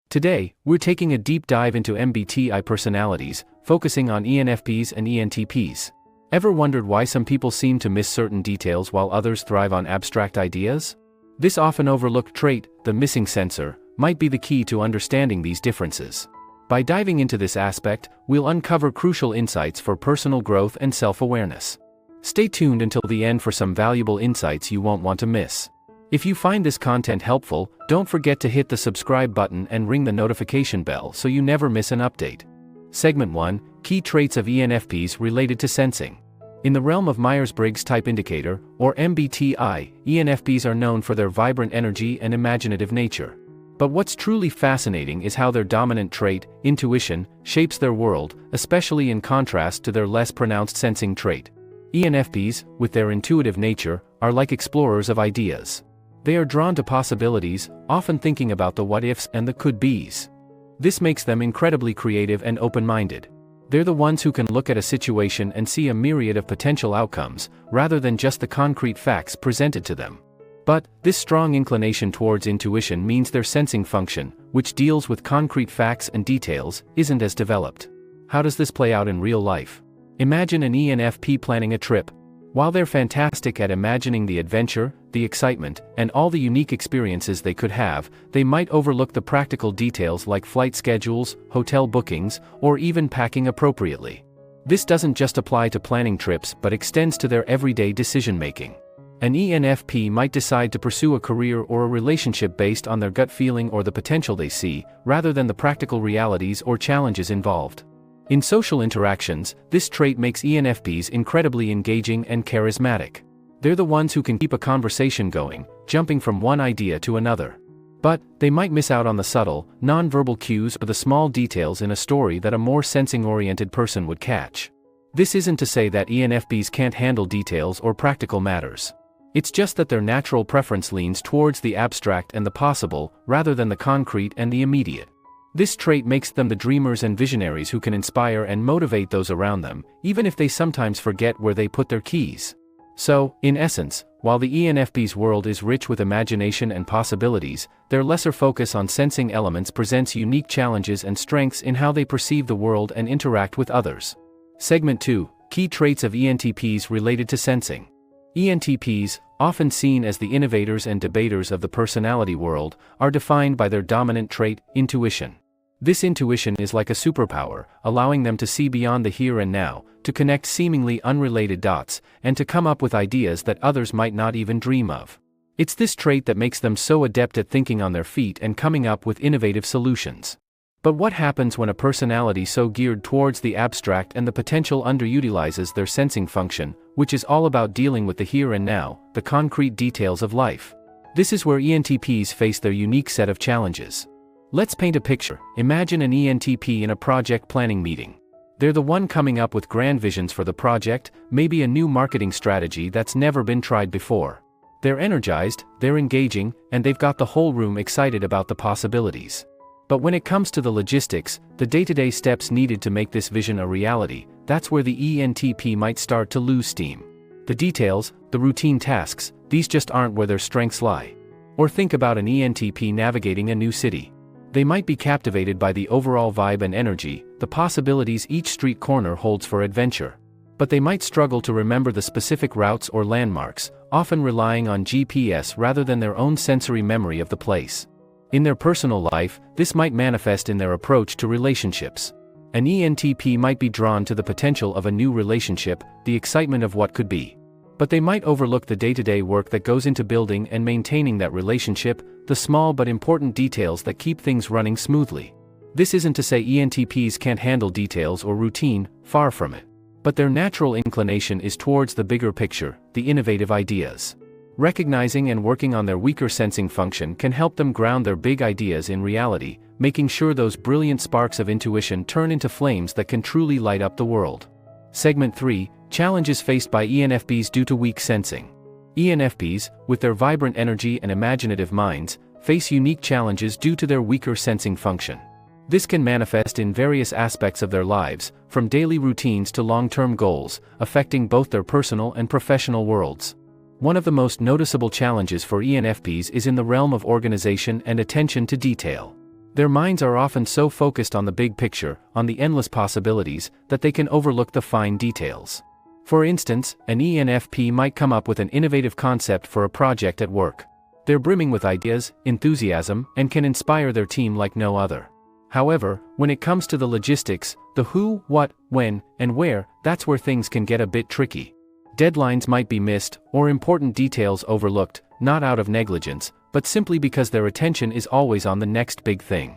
Today, we're taking a deep dive into MBTI personalities, focusing on ENFPs and ENTPs. Ever wondered why some people seem to miss certain details while others thrive on abstract ideas? This often overlooked trait, the missing sensor, might be the key to understanding these differences. By diving into this aspect, we'll uncover crucial insights for personal growth and self-awareness. Stay tuned until the end for some valuable insights you won't want to miss. If you find this content helpful, don't forget to hit the subscribe button and ring the notification bell so you never miss an update. Segment 1: Key Traits of ENFPs Related to Sensing. In the realm of Myers-Briggs Type Indicator, or MBTI, ENFPs are known for their vibrant energy and imaginative nature. But what's truly fascinating is how their dominant trait, intuition, shapes their world, especially in contrast to their less pronounced sensing trait. ENFPs, with their intuitive nature, are like explorers of ideas. They are drawn to possibilities, often thinking about the what-ifs and the could-bes. This makes them incredibly creative and open-minded. They're the ones who can look at a situation and see a myriad of potential outcomes, rather than just the concrete facts presented to them. But, this strong inclination towards intuition means their sensing function, which deals with concrete facts and details, isn't as developed. How does this play out in real life? Imagine an ENFP planning a trip. While they're fantastic at imagining the adventure, the excitement, and all the unique experiences they could have, they might overlook the practical details like flight schedules, hotel bookings, or even packing appropriately. This doesn't just apply to planning trips but extends to their everyday decision-making. An ENFP might decide to pursue a career or a relationship based on their gut feeling or the potential they see, rather than the practical realities or challenges involved. In social interactions, this trait makes ENFPs incredibly engaging and charismatic. They're the ones who can keep a conversation going, jumping from one idea to another. But, they might miss out on the subtle, non-verbal cues or the small details in a story that a more sensing-oriented person would catch. This isn't to say that ENFPs can't handle details or practical matters. It's just that their natural preference leans towards the abstract and the possible, rather than the concrete and the immediate. This trait makes them the dreamers and visionaries who can inspire and motivate those around them, even if they sometimes forget where they put their keys. So, in essence, while the ENFP's world is rich with imagination and possibilities, their lesser focus on sensing elements presents unique challenges and strengths in how they perceive the world and interact with others. Segment 2: Key Traits of ENTPs Related to Sensing. ENTPs, often seen as the innovators and debaters of the personality world, are defined by their dominant trait, intuition. This intuition is like a superpower, allowing them to see beyond the here and now, to connect seemingly unrelated dots, and to come up with ideas that others might not even dream of. It's this trait that makes them so adept at thinking on their feet and coming up with innovative solutions. But what happens when a personality so geared towards the abstract and the potential underutilizes their sensing function, which is all about dealing with the here and now, the concrete details of life? This is where ENTPs face their unique set of challenges. Let's paint a picture. Imagine an ENTP in a project planning meeting. They're the one coming up with grand visions for the project, maybe a new marketing strategy that's never been tried before. They're energized, they're engaging, and they've got the whole room excited about the possibilities. But when it comes to the logistics, the day-to-day steps needed to make this vision a reality, that's where the ENTP might start to lose steam. The details, the routine tasks, these just aren't where their strengths lie. Or think about an ENTP navigating a new city. They might be captivated by the overall vibe and energy, the possibilities each street corner holds for adventure. But they might struggle to remember the specific routes or landmarks, often relying on GPS rather than their own sensory memory of the place. In their personal life, this might manifest in their approach to relationships. An ENTP might be drawn to the potential of a new relationship, the excitement of what could be. But they might overlook the day-to-day work that goes into building and maintaining that relationship, the small but important details that keep things running smoothly. This isn't to say ENTPs can't handle details or routine, far from it. But their natural inclination is towards the bigger picture, the innovative ideas. Recognizing and working on their weaker sensing function can help them ground their big ideas in reality, making sure those brilliant sparks of intuition turn into flames that can truly light up the world. Segment 3: Challenges faced by ENFPs due to weak sensing. ENFPs, with their vibrant energy and imaginative minds, face unique challenges due to their weaker sensing function. This can manifest in various aspects of their lives, from daily routines to long-term goals, affecting both their personal and professional worlds. One of the most noticeable challenges for ENFPs is in the realm of organization and attention to detail. Their minds are often so focused on the big picture, on the endless possibilities, that they can overlook the fine details. For instance, an ENFP might come up with an innovative concept for a project at work. They're brimming with ideas, enthusiasm, and can inspire their team like no other. However, when it comes to the logistics, the who, what, when, and where, that's where things can get a bit tricky. Deadlines might be missed, or important details overlooked, not out of negligence, but simply because their attention is always on the next big thing.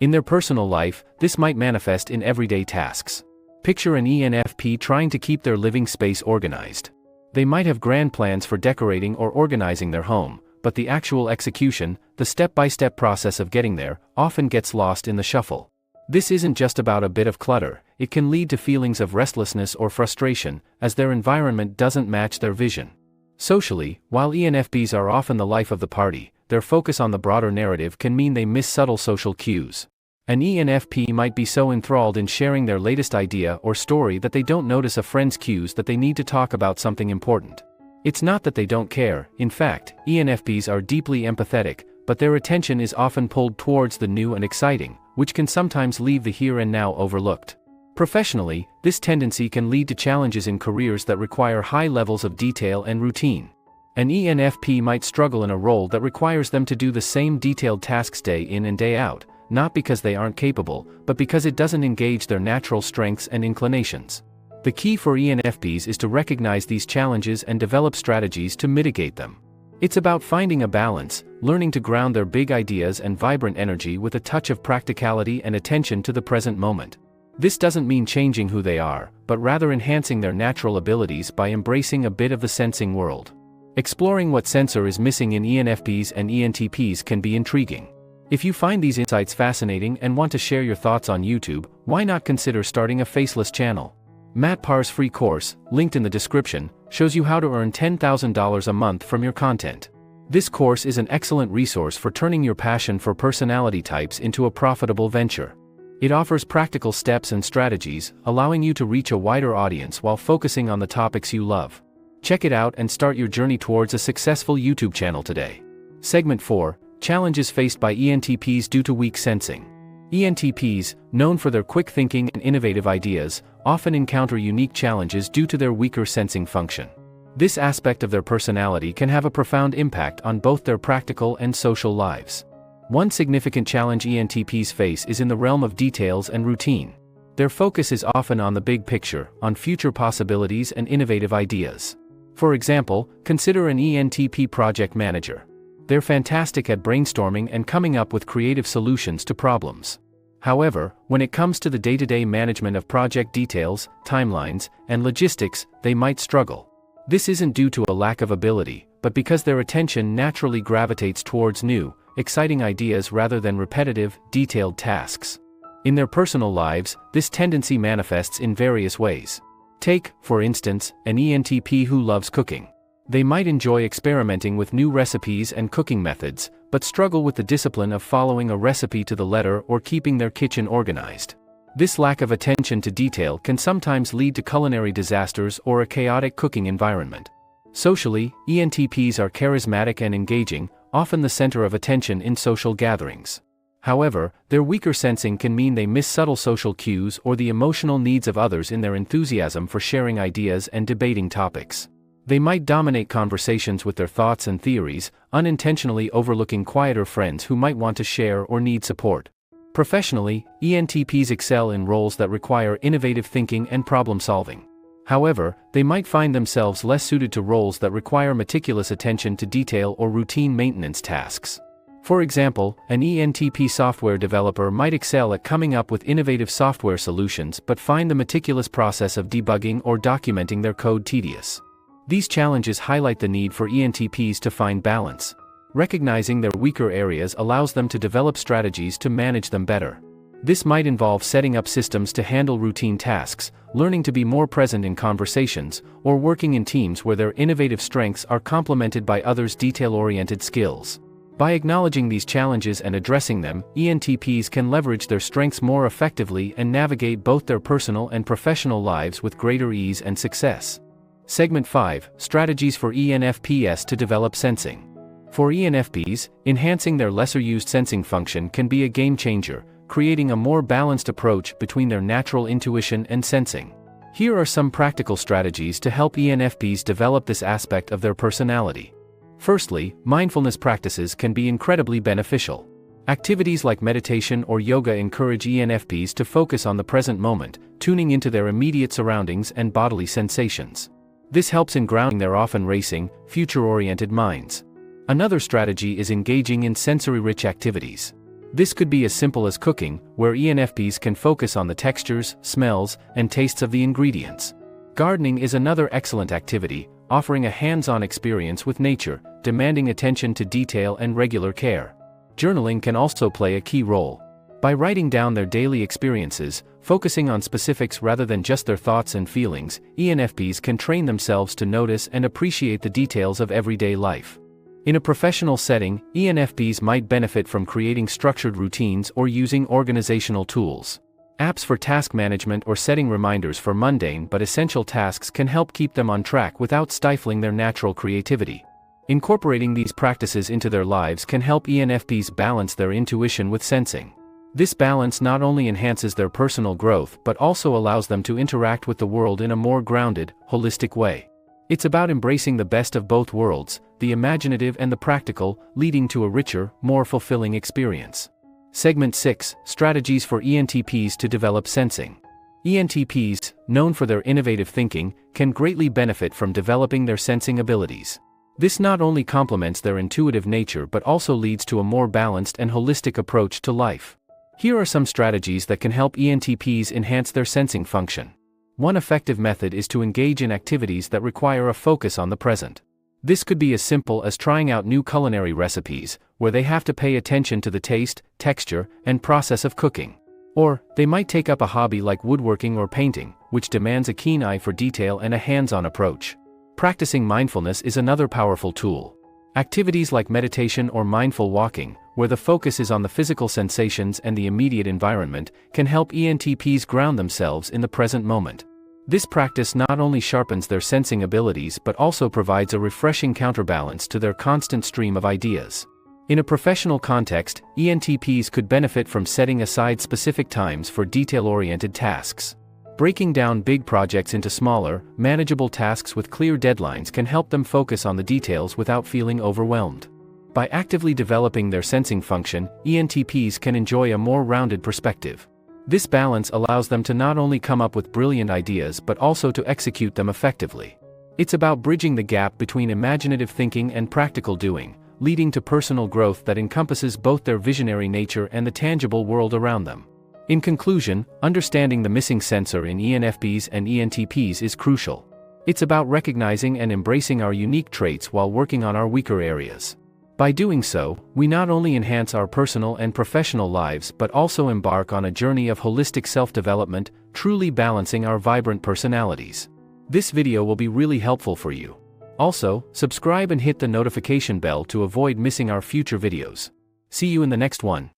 In their personal life, this might manifest in everyday tasks. Picture an ENFP trying to keep their living space organized. They might have grand plans for decorating or organizing their home, but the actual execution, the step-by-step process of getting there, often gets lost in the shuffle. This isn't just about a bit of clutter, it can lead to feelings of restlessness or frustration, as their environment doesn't match their vision. Socially, while ENFPs are often the life of the party, their focus on the broader narrative can mean they miss subtle social cues. An ENFP might be so enthralled in sharing their latest idea or story that they don't notice a friend's cues that they need to talk about something important. It's not that they don't care, in fact, ENFPs are deeply empathetic, but their attention is often pulled towards the new and exciting, which can sometimes leave the here and now overlooked. Professionally, this tendency can lead to challenges in careers that require high levels of detail and routine. An ENFP might struggle in a role that requires them to do the same detailed tasks day in and day out, not because they aren't capable, but because it doesn't engage their natural strengths and inclinations. The key for ENFPs is to recognize these challenges and develop strategies to mitigate them. It's about finding a balance, learning to ground their big ideas and vibrant energy with a touch of practicality and attention to the present moment. This doesn't mean changing who they are, but rather enhancing their natural abilities by embracing a bit of the sensing world. Exploring what sensor is missing in ENFPs and ENTPs can be intriguing. If you find these insights fascinating and want to share your thoughts on YouTube, why not consider starting a faceless channel? Matt Parr's free course, linked in the description, shows you how to earn $10,000 a month from your content. This course is an excellent resource for turning your passion for personality types into a profitable venture. It offers practical steps and strategies, allowing you to reach a wider audience while focusing on the topics you love. Check it out and start your journey towards a successful YouTube channel today. Segment 4. Challenges faced by ENTPs due to weak sensing. ENTPs, known for their quick thinking and innovative ideas, often encounter unique challenges due to their weaker sensing function. This aspect of their personality can have a profound impact on both their practical and social lives. One significant challenge ENTPs face is in the realm of details and routine. Their focus is often on the big picture, on future possibilities and innovative ideas. For example, consider an ENTP project manager. They're fantastic at brainstorming and coming up with creative solutions to problems. However, when it comes to the day-to-day management of project details, timelines, and logistics, they might struggle. This isn't due to a lack of ability, but because their attention naturally gravitates towards new, exciting ideas rather than repetitive, detailed tasks. In their personal lives, this tendency manifests in various ways. Take, for instance, an ENTP who loves cooking. They might enjoy experimenting with new recipes and cooking methods, but struggle with the discipline of following a recipe to the letter or keeping their kitchen organized. This lack of attention to detail can sometimes lead to culinary disasters or a chaotic cooking environment. Socially, ENTPs are charismatic and engaging, often the center of attention in social gatherings. However, their weaker sensing can mean they miss subtle social cues or the emotional needs of others in their enthusiasm for sharing ideas and debating topics. They might dominate conversations with their thoughts and theories, unintentionally overlooking quieter friends who might want to share or need support. Professionally, ENTPs excel in roles that require innovative thinking and problem solving. However, they might find themselves less suited to roles that require meticulous attention to detail or routine maintenance tasks. For example, an ENTP software developer might excel at coming up with innovative software solutions but find the meticulous process of debugging or documenting their code tedious. These challenges highlight the need for ENTPs to find balance. Recognizing their weaker areas allows them to develop strategies to manage them better. This might involve setting up systems to handle routine tasks, learning to be more present in conversations, or working in teams where their innovative strengths are complemented by others' detail-oriented skills. By acknowledging these challenges and addressing them, ENTPs can leverage their strengths more effectively and navigate both their personal and professional lives with greater ease and success. Segment 5. Strategies for ENFPs to develop sensing. For ENFPs, enhancing their lesser-used sensing function can be a game changer, creating a more balanced approach between their natural intuition and sensing. Here are some practical strategies to help ENFPs develop this aspect of their personality. Firstly, mindfulness practices can be incredibly beneficial. Activities like meditation or yoga encourage ENFPs to focus on the present moment, tuning into their immediate surroundings and bodily sensations. This helps in grounding their often racing, future-oriented minds. Another strategy is engaging in sensory-rich activities. This could be as simple as cooking, where ENFPs can focus on the textures, smells, and tastes of the ingredients. Gardening is another excellent activity, offering a hands-on experience with nature, demanding attention to detail and regular care. Journaling can also play a key role. By writing down their daily experiences, focusing on specifics rather than just their thoughts and feelings, ENFPs can train themselves to notice and appreciate the details of everyday life. In a professional setting, ENFPs might benefit from creating structured routines or using organizational tools. Apps for task management or setting reminders for mundane but essential tasks can help keep them on track without stifling their natural creativity. Incorporating these practices into their lives can help ENFPs balance their intuition with sensing. This balance not only enhances their personal growth but also allows them to interact with the world in a more grounded, holistic way. It's about embracing the best of both worlds, the imaginative and the practical, leading to a richer, more fulfilling experience. Segment 6: Strategies for ENTPs to develop sensing. ENTPs, known for their innovative thinking, can greatly benefit from developing their sensing abilities. This not only complements their intuitive nature but also leads to a more balanced and holistic approach to life. Here are some strategies that can help ENTPs enhance their sensing function. One effective method is to engage in activities that require a focus on the present. This could be as simple as trying out new culinary recipes, where they have to pay attention to the taste, texture, and process of cooking. Or, they might take up a hobby like woodworking or painting, which demands a keen eye for detail and a hands-on approach. Practicing mindfulness is another powerful tool. Activities like meditation or mindful walking, where the focus is on the physical sensations and the immediate environment, can help ENTPs ground themselves in the present moment. This practice not only sharpens their sensing abilities but also provides a refreshing counterbalance to their constant stream of ideas. In a professional context, ENTPs could benefit from setting aside specific times for detail-oriented tasks. Breaking down big projects into smaller, manageable tasks with clear deadlines can help them focus on the details without feeling overwhelmed. By actively developing their sensing function, ENTPs can enjoy a more rounded perspective. This balance allows them to not only come up with brilliant ideas but also to execute them effectively. It's about bridging the gap between imaginative thinking and practical doing, leading to personal growth that encompasses both their visionary nature and the tangible world around them. In conclusion, understanding the missing sensor in ENFPs and ENTPs is crucial. It's about recognizing and embracing our unique traits while working on our weaker areas. By doing so, we not only enhance our personal and professional lives but also embark on a journey of holistic self-development, truly balancing our vibrant personalities. This video will be really helpful for you. Also, subscribe and hit the notification bell to avoid missing our future videos. See you in the next one.